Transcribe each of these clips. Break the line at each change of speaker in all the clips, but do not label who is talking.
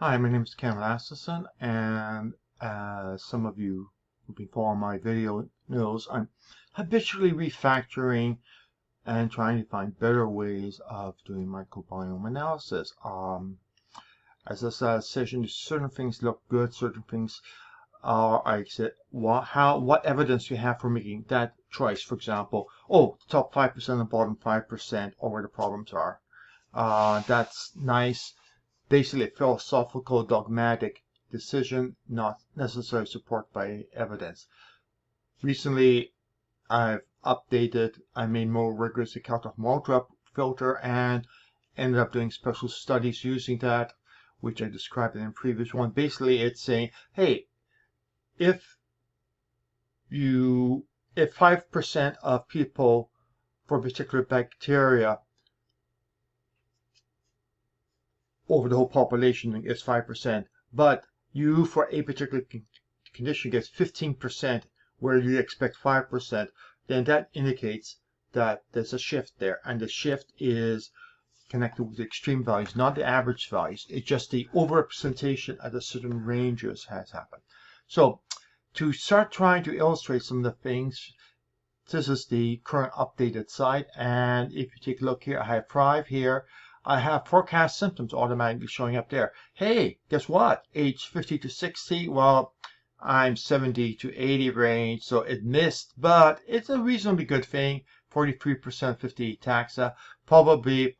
Hi, my name is Ken Lasterson, and as some of you who've been following my video knows, I'm habitually refactoring and trying to find better ways of doing microbiome analysis. As I said, certain things look good, certain things are, I said, what evidence you have for making that choice. For example, the top 5% and bottom 5% are where the problems are. That's nice. Basically a philosophical, dogmatic decision, not necessarily supported by evidence. Recently, I made more rigorous account of multi filter and ended up doing special studies using that, which I described in a previous one. Basically, it's saying, hey, if 5% of people for a particular bacteria over the whole population is 5%, but you for a particular condition gets 15% where you expect 5%, then that indicates that there's a shift there, and the shift is connected with the extreme values, not the average values. It's just the overrepresentation at a certain ranges has happened. So to start trying to illustrate some of the things, this is the current updated site, and if you take a look here, I have 5 here. I have forecast symptoms automatically showing up there. Hey, guess what? Age 50 to 60, well, I'm 70 to 80 range, so it missed, but it's a reasonably good thing. 43% 50 taxa. Probably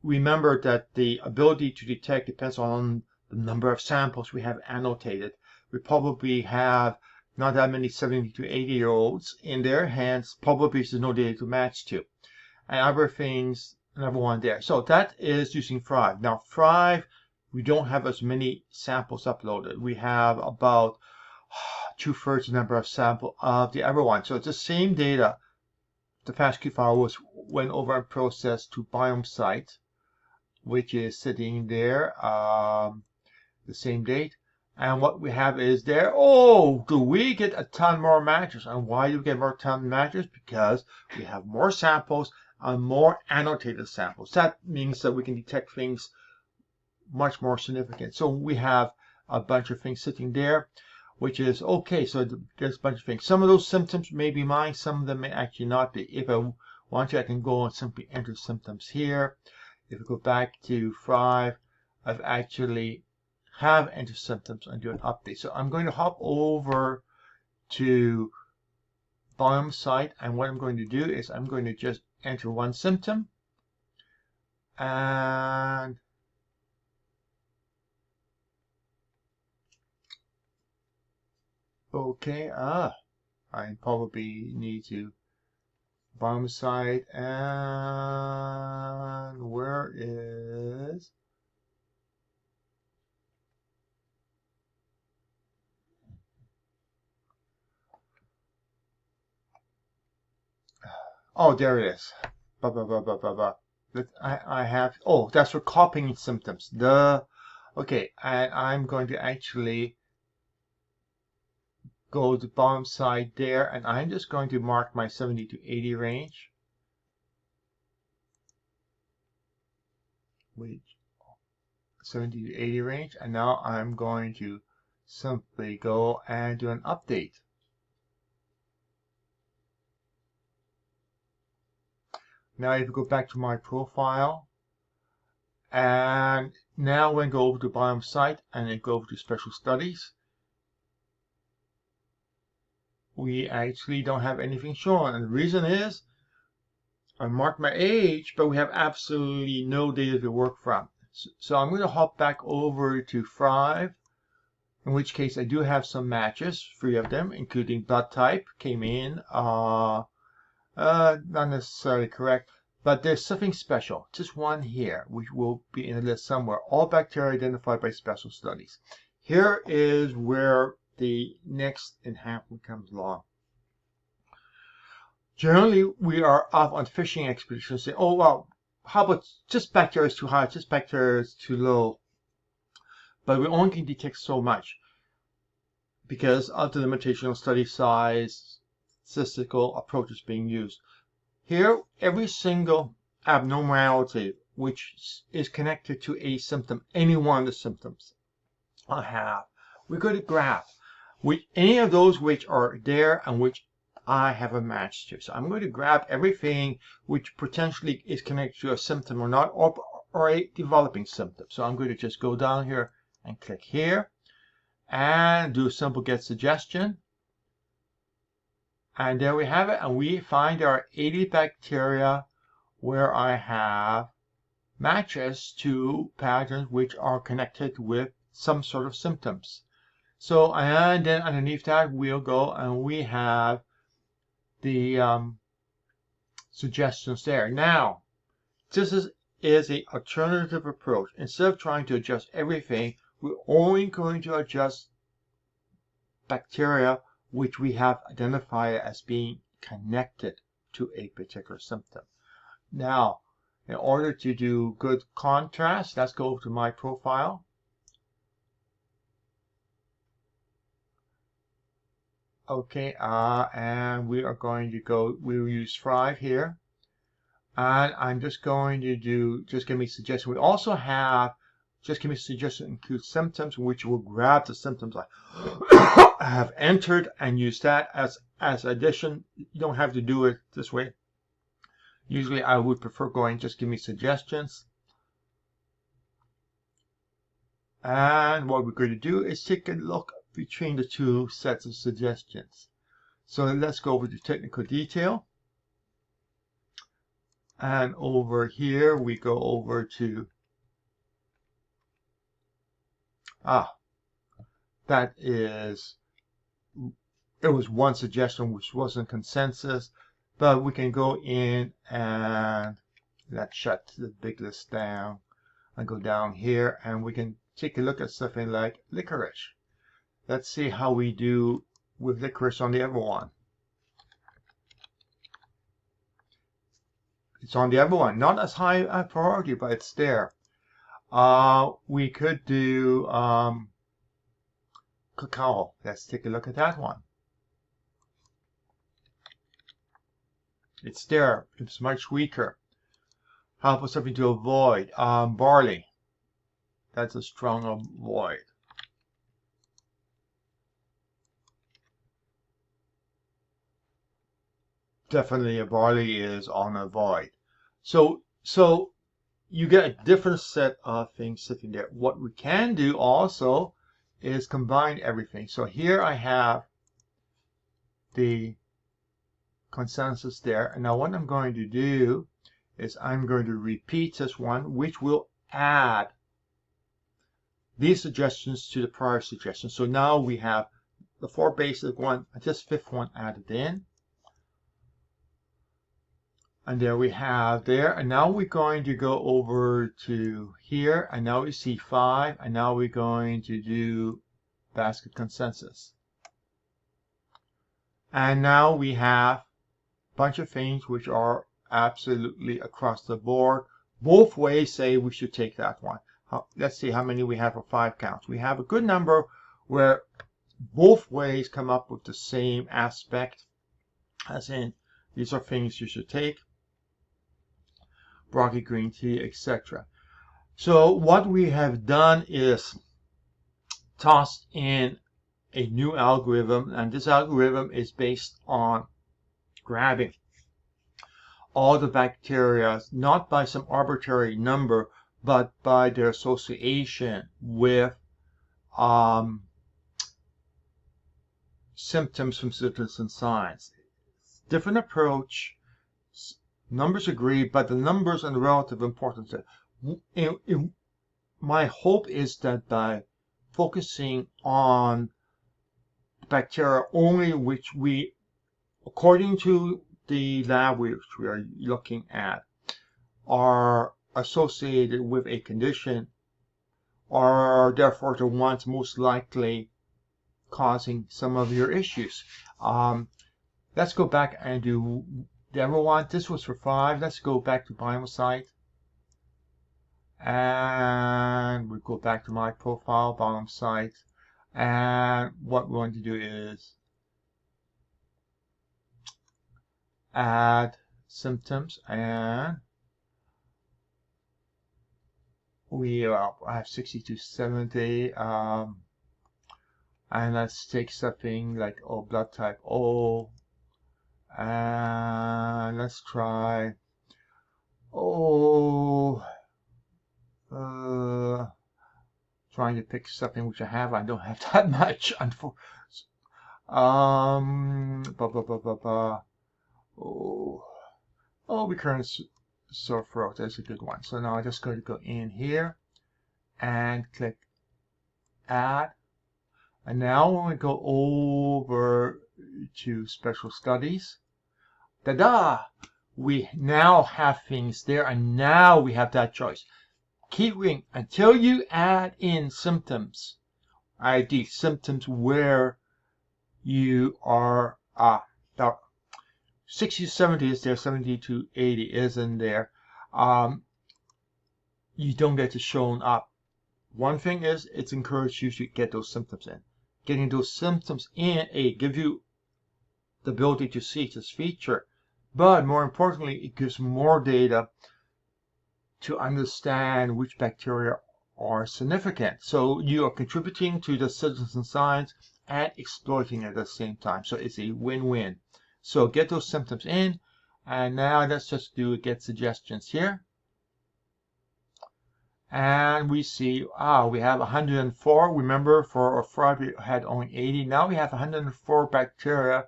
remember that the ability to detect depends on the number of samples we have annotated. We probably have not that many 70 to 80-year-olds in there, hence probably there's no data to match to. And other things, another one there. So that is using Thrive. Now Thrive, we don't have as many samples uploaded. We have about 2/3 the number of sample of the other one. So it's the same data. The FASTQ file went over and processed to biome site, which is sitting there, the same date. And what we have is there, do we get a ton more matches? And why do we get more ton matches? Because we have more samples and more annotated samples. That means that we can detect things much more significant. So we have a bunch of things sitting there, which is okay. So there's a bunch of things. Some of those symptoms may be mine, some of them may actually not be. If I want to, I can go and simply enter symptoms here. If I go back to Thrive, I've actually have enter symptoms and do an update. So I'm going to hop over to biome site, and what I'm going to do is I'm going to just enter one symptom, and okay, I probably need to biome site, and where is there it is. I have, that's for copying symptoms. Okay, and I'm going to actually go to bottom side there, and I'm just going to mark my 70 to 80 range. Which 70 to 80 range, and now I'm going to simply go and do an update. Now if you go back to my profile, and now when I go over to biome site and then go over to special studies, we actually don't have anything shown, and the reason is I marked my age, but we have absolutely no data to work from. So I'm going to hop back over to Thrive, in which case I do have some matches, 3 of them, including blood type came in, not necessarily correct, but there's something special, just one here, which will be in the list somewhere. All bacteria identified by special studies. Here is where the next enhancement comes along. Generally, we are off on fishing expeditions saying, well, how about just bacteria is too high, just bacteria is too low. But we only can detect so much because of the limitation of study size, statistical approaches being used. Here, every single abnormality which is connected to a symptom, any one of the symptoms I have. We're going to grab any of those which are there and which I have a match to. So I'm going to grab everything which potentially is connected to a symptom or not, or a developing symptom. So I'm going to just go down here and click here and do a simple get suggestion. And there we have it. And we find there are 80 bacteria where I have matches to patterns which are connected with some sort of symptoms. So, and then underneath that we'll go and we have the suggestions there. Now, this is an alternative approach. Instead of trying to adjust everything, we're only going to adjust bacteria which we have identified as being connected to a particular symptom. Now, in order to do good contrast, let's go to my profile. Okay, and we are going to go, we'll use Thrive here. And I'm just going to do, just give me suggestion. We also have, just give me suggestion include symptoms, which will grab the symptoms I have entered and use that as addition. You don't have to do it this way. Usually I would prefer going, just give me suggestions. And what we're going to do is take a look between the two sets of suggestions. So let's go over to technical detail. And over here we go over to, that is, it was one suggestion which wasn't consensus, but we can go in and let's shut the big list down and go down here and we can take a look at something like licorice. Let's see how we do with licorice on the other one. It's on the other one, not as high a priority, but it's there. We could do cacao. Let's take a look at that one. It's there. It's much weaker. How about something to avoid? Barley. That's a strong avoid. Definitely a barley is on avoid. So you get a different set of things sitting there. What we can do also is combine everything. So here I have the consensus there. And now what I'm going to do is I'm going to repeat this one, which will add these suggestions to the prior suggestion. So now we have the 4 basic one, this 5th one added in. And there we have there. And now we're going to go over to here. And now we see 5. And now we're going to do basket consensus. And now we have a bunch of things which are absolutely across the board. Both ways say we should take that one. Let's see how many we have for 5 counts. We have a good number where both ways come up with the same aspect, as in these are things you should take. Broccoli, green tea, etc. So what we have done is tossed in a new algorithm, and this algorithm is based on grabbing all the bacteria, not by some arbitrary number, but by their association with symptoms from citizen science. Different approach. Numbers agree, but the numbers and the relative importance. My hope is that by focusing on bacteria only which we, according to the lab which we are looking at, are associated with a condition, are therefore the ones most likely causing some of your issues. Let's go back and do the other one. This was for 5. Let's go back to Biomosite. And we go back to my profile, Biomosite. And what we're going to do is add symptoms, and we have 60 to 70. And let's take something like blood type O. And let's try trying to pick something which I have. I don't have that much, unfortunately. Recurrent sore throat. That's a good one. So now I'm just going to go in here and click Add. And now when we go over to Special Studies, ta-da! We now have things there, and now we have that choice. Keep reading until you add in symptoms. ID symptoms where you are 60 to 70 is there, 70 to 80 isn't there. You don't get to shown up. One thing is, it's encouraged you to get those symptoms in. Getting those symptoms in, gives you the ability to see this feature, but more importantly, it gives more data to understand which bacteria are significant. So you are contributing to the citizen science and exploiting it at the same time. So it's a win-win. So get those symptoms in, and now let's just do get suggestions here. And we see, we have 104. Remember, for a fraud we had only 80. Now we have 104 bacteria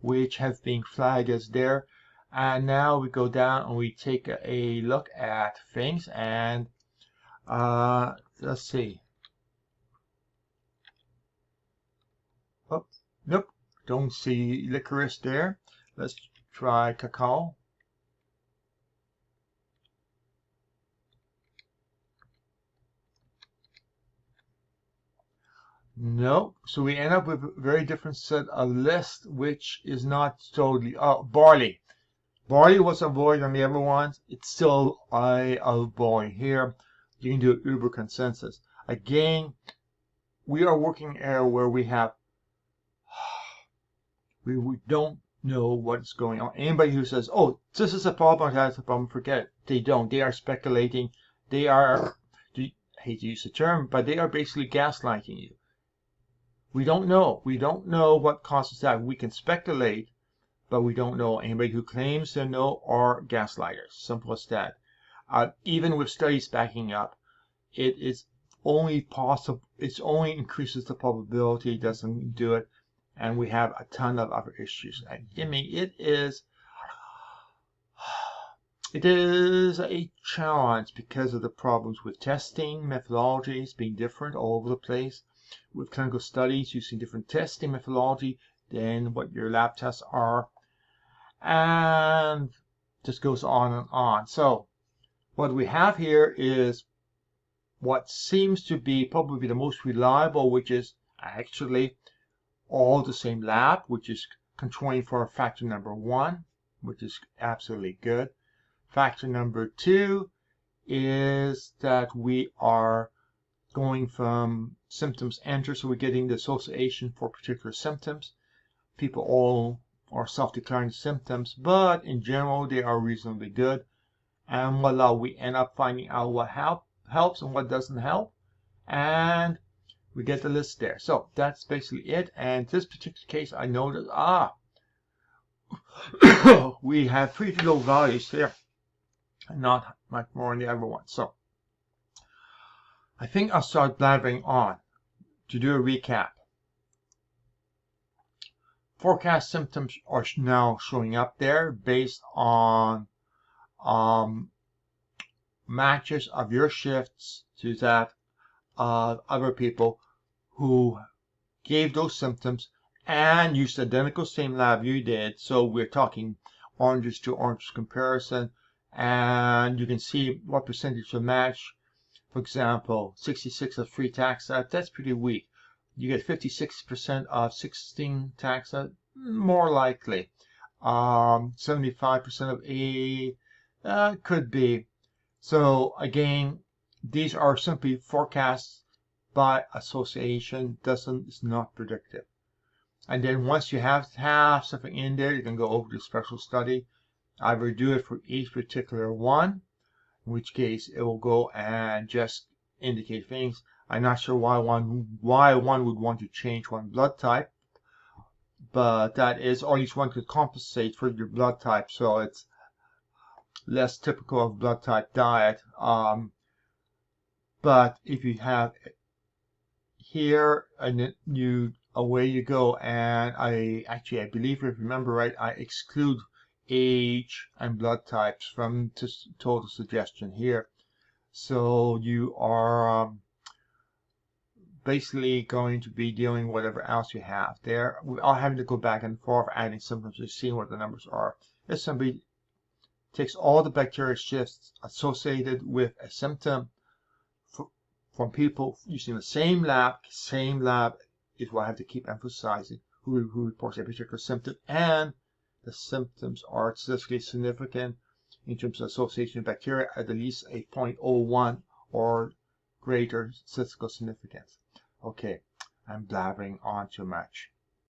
which have been flagged as there. And now we go down and we take a look at things, and let's see. Oh, nope, don't see licorice there. Let's try cacao. No, so we end up with a very different set of list, which is not totally. Barley. Barley was avoided on the other ones. It's still I avoid here. You can do Uber consensus. Again, we are working area where we have we don't know what's going on. Anybody who says, "Oh, this is a problem, that's a problem," forget it. They don't. They are speculating. They are, I hate to use the term, but they are basically gaslighting you. We don't know. We don't know what causes that. We can speculate, but we don't know. Anybody who claims to know are gaslighters. Simple as that. Even with studies backing up, it is only possible. It only increases the probability. It doesn't do it. And we have a ton of other issues. I mean, it is a challenge because of the problems with testing methodologies being different all over the place, with clinical studies using different testing methodology than what your lab tests are, and just goes on and on. So what we have here is what seems to be probably the most reliable, which is actually all the same lab, which is controlling for factor number 1, which is absolutely good. Factor number 2 is that we are going from symptoms enter, so we're getting the association for particular symptoms. People all are self-declaring symptoms, but in general they are reasonably good. And voila, we end up finding out what helps and what doesn't help, and we get the list there. So that's basically it. And this particular case, I noticed, we have pretty low values there, and not much more in the other one. So I think I'll start blabbering on to do a recap. Forecast symptoms are now showing up there based on matches of your shifts to that of other people who gave those symptoms and used the identical same lab you did. So we're talking oranges to oranges comparison, and you can see what percentage of match. For example, 66 of 3 taxa, that's pretty weak. You get 56% of 16 taxa, more likely. 75% of A, could be. So again, these are simply forecasts by association. It's not predictive. And then once you have something in there, you can go over to special study. Either do it for each particular one, in which case it will go and just indicate things. I'm not sure why one would want to change one blood type, but that is, or at least one could compensate for your blood type, so it's less typical of blood type diet. But if you have here, and then away you go, and I believe, if you remember right, I exclude age and blood types from total suggestion here. So you are basically going to be dealing with whatever else you have there without having to go back and forth adding symptoms and seeing what the numbers are. It simply takes all the bacteria shifts associated with a symptom from people using the same lab is what I have to keep emphasizing, who reports a particular symptom, and the symptoms are statistically significant in terms of association of bacteria at least a 0.01 or greater statistical significance. Okay, I'm blabbering on too much.